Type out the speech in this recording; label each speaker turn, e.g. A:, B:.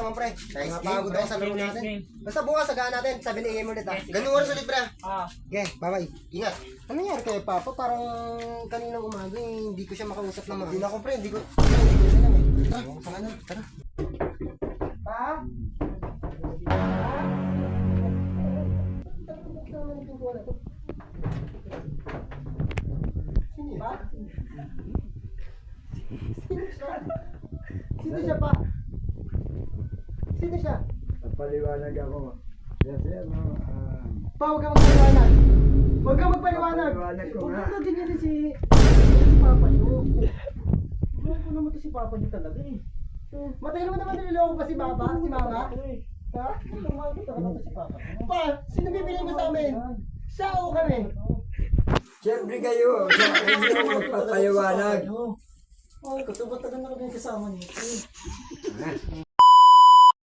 A: naman, pre. Kaya nga pagod ako sa laro natin. Basta bukas, sagaan natin. 7 AM ulit, ha. Ganung oras ulit, pre. Okay, bye-bye. Ingat. Ano nangyari kay Papa? Parang kaninang umaga, hindi ko siya makausap na mga. Hindi na ako, pre. Hindi ko alam, eh. Tara, saka na. Tara. Pa? Sino ba? Sino siya pa? Sino siya?
B: Paliwanag ako. Kasi
A: Pa, huwag ka magpaliwanag. Huwag ka magpaliwanag.
B: Paliwanag ko
A: Huwag
B: nga.
A: ka ganyan si Papa niyo. Huwag ko naman to si Papa niyo talaga eh. Matagal mo naman niloloko pa si Baba, si Mama? Ha? Tumawag talaga to si Papa. Pa, sino bibili mo sa amin? Siya o kami?
B: Siyempre kayo. Siyempre kayo magpapaliwanag.
A: Ay, katubat-tagal na kami kasama niyo.